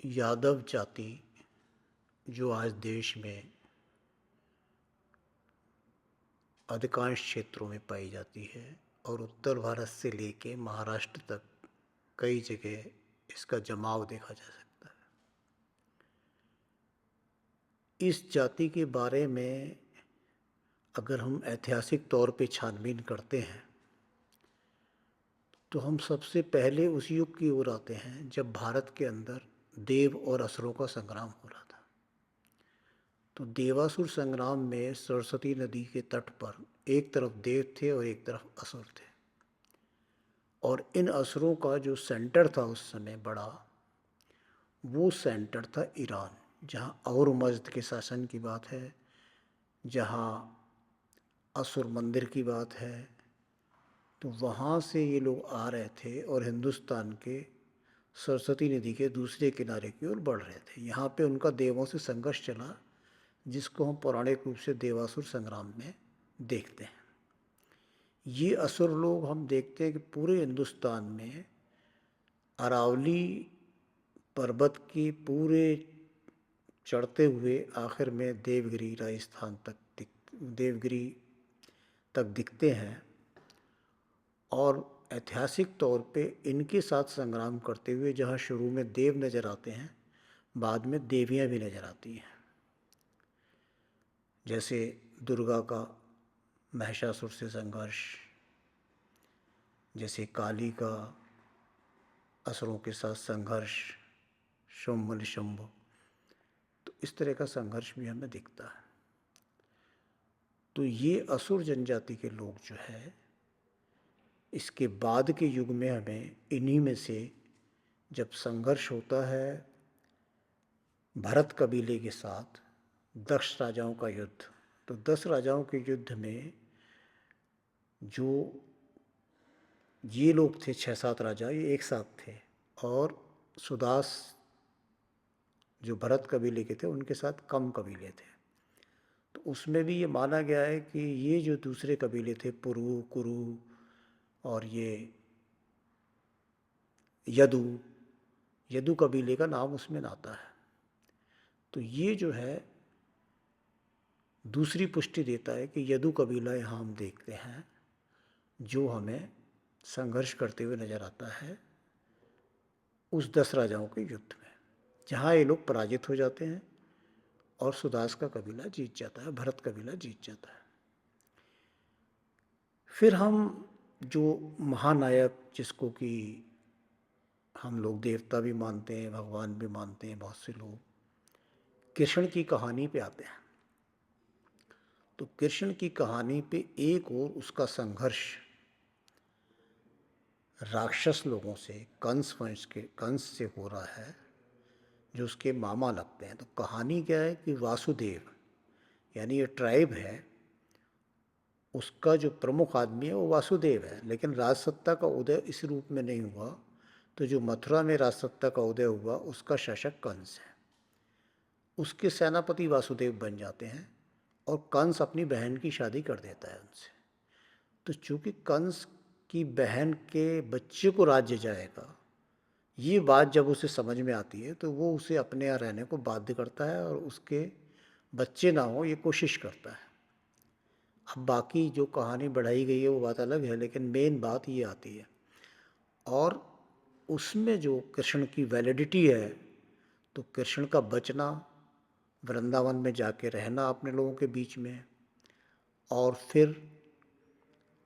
यादव जाति जो आज देश में अधिकांश क्षेत्रों में पाई जाती है और उत्तर भारत से लेके महाराष्ट्र तक कई जगह इसका जमाव देखा जा सकता है। इस जाति के बारे में अगर हम ऐतिहासिक तौर पे छानबीन करते हैं तो हम सबसे पहले उस युग की ओर आते हैं जब भारत के अंदर देव और असुरों का संग्राम हो रहा था। तो देवासुर संग्राम में सरस्वती नदी के तट पर एक तरफ देव थे और एक तरफ असुर थे, और इन असुरों का जो सेंटर था उस समय बड़ा, वो सेंटर था ईरान, जहाँ औरमज़द के शासन की बात है, जहाँ असुर मंदिर की बात है। तो वहाँ से ये लोग आ रहे थे और हिंदुस्तान के सरस्वती नदी के दूसरे किनारे की ओर बढ़ रहे थे। यहाँ पे उनका देवों से संघर्ष चला, जिसको हम पौराणिक रूप से देवासुर संग्राम में देखते हैं। ये असुर लोग हम देखते हैं कि पूरे हिंदुस्तान में अरावली पर्वत की पूरे चढ़ते हुए आखिर में देवगिरी राजस्थान तक देवगिरी तक दिखते हैं, और ऐतिहासिक तौर पे इनके साथ संग्राम करते हुए जहाँ शुरू में देव नज़र आते हैं, बाद में देवियाँ भी नज़र आती हैं। जैसे दुर्गा का महिषासुर से संघर्ष, जैसे काली का असुरों के साथ संघर्ष, शुंभ निशुंभ, तो इस तरह का संघर्ष भी हमें दिखता है। तो ये असुर जनजाति के लोग जो है, इसके बाद के युग में हमें इन्हीं में से जब संघर्ष होता है भरत कबीले के साथ 10 राजाओं का युद्ध, तो 10 राजाओं के युद्ध में जो ये लोग थे 6-7 राजा, ये एक साथ थे, और सुदास जो भरत कबीले के थे उनके साथ कम कबीले थे। तो उसमें भी ये माना गया है कि ये जो दूसरे कबीले थे पुरु, कुरु और ये यदु कबीले का नाम उसमें आता है। तो ये जो है दूसरी पुष्टि देता है कि यदु कबीला यहाँ हम देखते हैं जो हमें संघर्ष करते हुए नज़र आता है उस 10 राजाओं के युद्ध में, जहाँ ये लोग पराजित हो जाते हैं और सुदास का कबीला जीत जाता है, भरत कबीला जीत जाता है। फिर हम जो महानायक, जिसको कि हम लोग देवता भी मानते हैं, भगवान भी मानते हैं बहुत से लोग, कृष्ण की कहानी पे आते हैं। तो कृष्ण की कहानी पे एक और उसका संघर्ष राक्षस लोगों से, कंस वंश के, कंस से हो रहा है, जो उसके मामा लगते हैं। तो कहानी क्या है कि वासुदेव, यानी ये ट्राइब है, उसका जो प्रमुख आदमी है वो वासुदेव है, लेकिन राजसत्ता का उदय इस रूप में नहीं हुआ। तो जो मथुरा में राजसत्ता का उदय हुआ उसका शासक कंस है, उसके सेनापति वासुदेव बन जाते हैं, और कंस अपनी बहन की शादी कर देता है उनसे। तो चूँकि कंस की बहन के बच्चे को राज्य जाएगा, ये बात जब उसे समझ में आती है तो वो उसे अपने यहाँ रहने को बाध्य करता है और उसके बच्चे ना हो ये कोशिश करता है। अब बाकी जो कहानी बढ़ाई गई है वो बात अलग है, लेकिन मेन बात ये आती है। और उसमें जो कृष्ण की वैलिडिटी है, तो कृष्ण का बचना, वृंदावन में जाके रहना अपने लोगों के बीच में, और फिर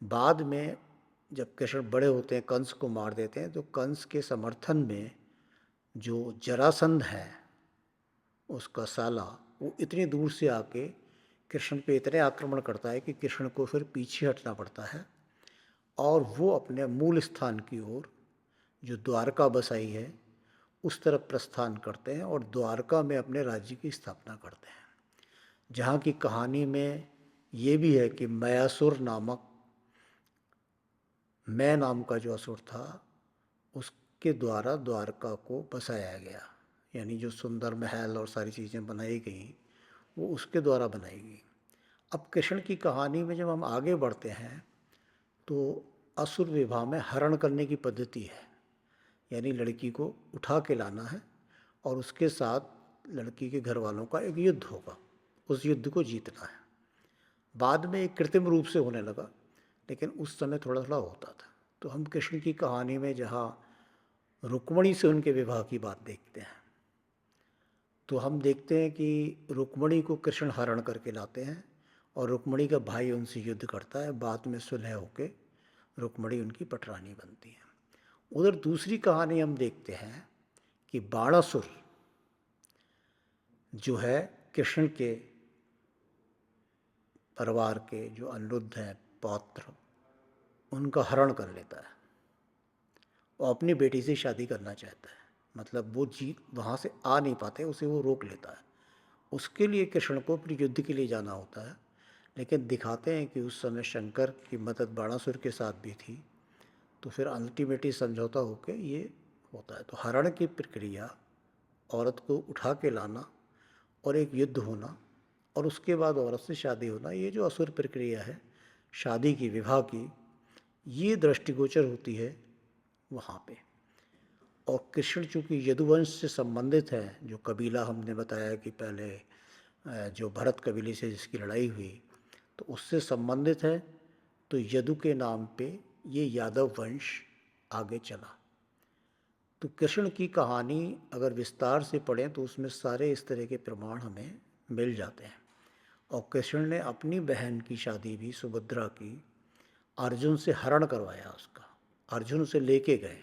बाद में जब कृष्ण बड़े होते हैं कंस को मार देते हैं, तो कंस के समर्थन में जो जरासंध है उसका साला, वो इतनी दूर से आके कृष्ण पे इतने आक्रमण करता है कि कृष्ण को फिर पीछे हटना पड़ता है, और वो अपने मूल स्थान की ओर जो द्वारका बसाई है उस तरफ प्रस्थान करते हैं और द्वारका में अपने राज्य की स्थापना करते हैं। जहाँ की कहानी में ये भी है कि मयासुर नामक, मैं नाम का जो असुर था, उसके द्वारा द्वारका को बसाया गया, यानी जो सुंदर महल और सारी चीज़ें बनाई गई वो उसके द्वारा बनाई गई। अब कृष्ण की कहानी में जब हम आगे बढ़ते हैं तो असुर विवाह में हरण करने की पद्धति है, यानी लड़की को उठा के लाना है और उसके साथ लड़की के घर वालों का एक युद्ध होगा, उस युद्ध को जीतना है। बाद में एक कृत्रिम रूप से होने लगा, लेकिन उस समय थोड़ा थोड़ा होता था। तो हम कृष्ण की कहानी में जहाँ रुक्मणी से उनके विवाह की बात देखते हैं, तो हम देखते हैं कि रुक्मणी को कृष्ण हरण करके लाते हैं और रुक्मणी का भाई उनसे युद्ध करता है। बाद में सुलह होके रुक्मणी उनकी पटरानी बनती है। उधर दूसरी कहानी हम देखते हैं कि बाणासुर जो है कृष्ण के परिवार के जो अनिरुद्ध हैं पौत्र, उनका हरण कर लेता है और अपनी बेटी से शादी करना चाहता है। मतलब वो जीत वहाँ से आ नहीं पाते, उसे वो रोक लेता है। उसके लिए कृष्ण को फिर युद्ध के लिए जाना होता है, लेकिन दिखाते हैं कि उस समय शंकर की मदद बाणासुर के साथ भी थी। तो फिर अल्टीमेटली समझौता होकर ये होता है। तो हरण की प्रक्रिया, औरत को उठा के लाना और एक युद्ध होना और उसके बाद औरत से शादी होना, ये जो असुर प्रक्रिया है शादी की, विवाह की, ये दृष्टिगोचर होती है वहाँ पे। और कृष्ण चूँकि यदुवंश से संबंधित है, जो कबीला हमने बताया कि पहले जो भरत कबीले से जिसकी लड़ाई हुई, तो उससे संबंधित है। तो यदु के नाम पे ये यादव वंश आगे चला। तो कृष्ण की कहानी अगर विस्तार से पढ़ें तो उसमें सारे इस तरह के प्रमाण हमें मिल जाते हैं। और कृष्ण ने अपनी बहन की शादी भी, सुभद्रा की, अर्जुन से हरण करवाया उसका, अर्जुन उसे लेके गए।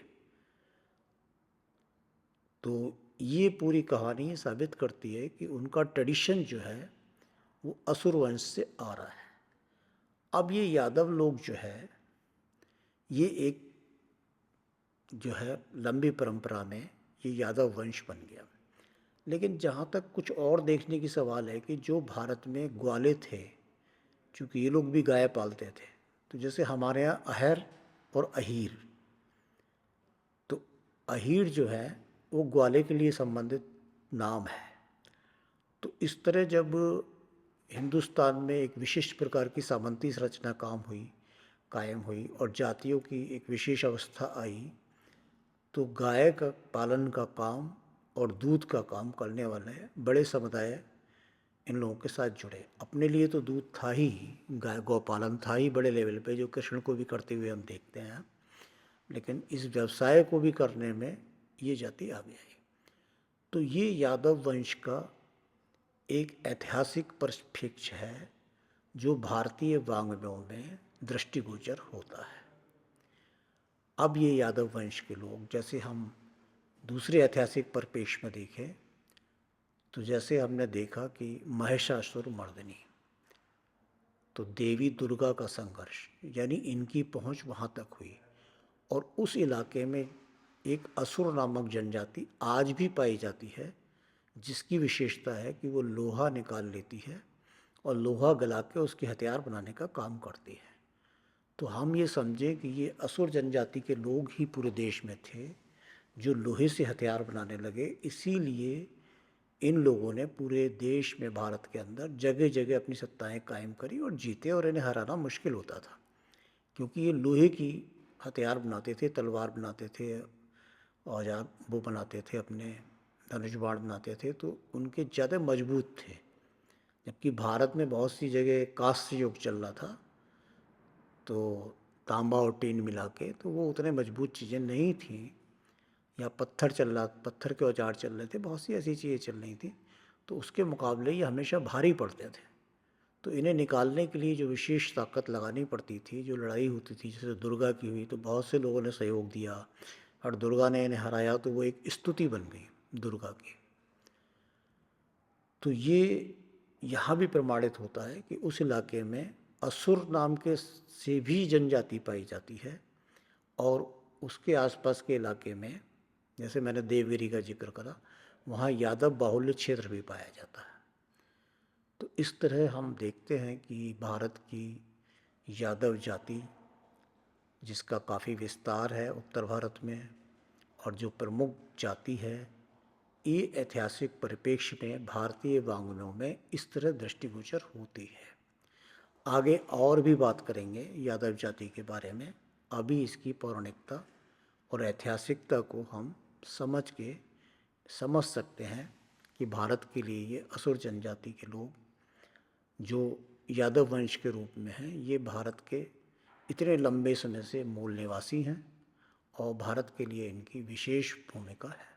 तो ये पूरी कहानी साबित करती है कि उनका ट्रेडिशन जो है वो असुर वंश से आ रहा है। अब ये यादव लोग जो है, ये एक जो है लंबी परंपरा में ये यादव वंश बन गया। लेकिन जहाँ तक कुछ और देखने की सवाल है कि जो भारत में ग्वाले थे, चूँकि ये लोग भी गाय पालते थे, तो जैसे हमारे यहाँ अहर और अहीर, तो अहीर जो है वो ग्वाले के लिए संबंधित नाम है। तो इस तरह जब हिंदुस्तान में एक विशिष्ट प्रकार की सामंती संरचना कायम हुई और जातियों की एक विशेष अवस्था आई, तो गाय का पालन का काम और दूध का काम करने वाले बड़े समुदाय इन लोगों के साथ जुड़े। अपने लिए तो दूध था ही, गाय गौपालन था ही बड़े लेवल पे, जो कृष्ण को भी करते हुए हम देखते हैं, लेकिन इस व्यवसाय को भी करने में ये जाति आगे आई। तो ये यादव वंश का एक ऐतिहासिक परिप्रेक्ष्य है जो भारतीय वाङ्मयों में दृष्टिगोचर होता है। अब ये यादव वंश के लोग, जैसे हम दूसरे ऐतिहासिक परिप्रेक्ष्य में देखें, तो जैसे हमने देखा कि महिषासुर मर्दिनी, तो देवी दुर्गा का संघर्ष, यानी इनकी पहुंच वहां तक हुई। और उस इलाके में एक असुर नामक जनजाति आज भी पाई जाती है, जिसकी विशेषता है कि वो लोहा निकाल लेती है और लोहा गला के उसके हथियार बनाने का काम करती है। तो हम ये समझें कि ये असुर जनजाति के लोग ही पूरे देश में थे जो लोहे से हथियार बनाने लगे। इसीलिए इन लोगों ने पूरे देश में, भारत के अंदर जगह जगह अपनी सत्ताएं कायम करी और जीते, और इन्हें हराना मुश्किल होता था क्योंकि ये लोहे की हथियार बनाते थे, तलवार बनाते थे, औजार वो बनाते थे, अपने धनुष बाण बनाते थे, तो उनके ज़्यादा मजबूत थे। जबकि भारत में बहुत सी जगह कांस्य युग चल रहा था, तो तांबा और टीन मिला के, तो वो उतने मजबूत चीज़ें नहीं थीं। या पत्थर के औजार चल रहे थे, बहुत सी ऐसी चीज़ें चल रही थी, तो उसके मुकाबले ये हमेशा भारी पड़ते थे। तो इन्हें निकालने के लिए जो विशेष ताकत लगानी पड़ती थी, जो लड़ाई होती थी, जैसे दुर्गा की हुई, तो बहुत से लोगों ने सहयोग दिया और दुर्गा ने इन्हें हराया, तो वो एक स्तुति बन गई दुर्गा की। तो ये यहाँ भी प्रमाणित होता है कि उस इलाके में असुर नाम के से भी जनजाति पाई जाती है, और उसके आसपास के इलाके में, जैसे मैंने देवगिरी का जिक्र करा, वहाँ यादव बाहुल्य क्षेत्र भी पाया जाता है। तो इस तरह हम देखते हैं कि भारत की यादव जाति, जिसका काफ़ी विस्तार है उत्तर भारत में, और जो प्रमुख जाति है, ये ऐतिहासिक परिप्रेक्ष्य में भारतीय वाङ्मयों में इस तरह दृष्टिगोचर होती है। आगे और भी बात करेंगे यादव जाति के बारे में। अभी इसकी पौराणिकता और ऐतिहासिकता को हम समझ के समझ सकते हैं कि भारत के लिए ये असुर जनजाति के लोग जो यादव वंश के रूप में हैं, ये भारत के इतने लंबे समय से मूल निवासी हैं और भारत के लिए इनकी विशेष भूमिका है।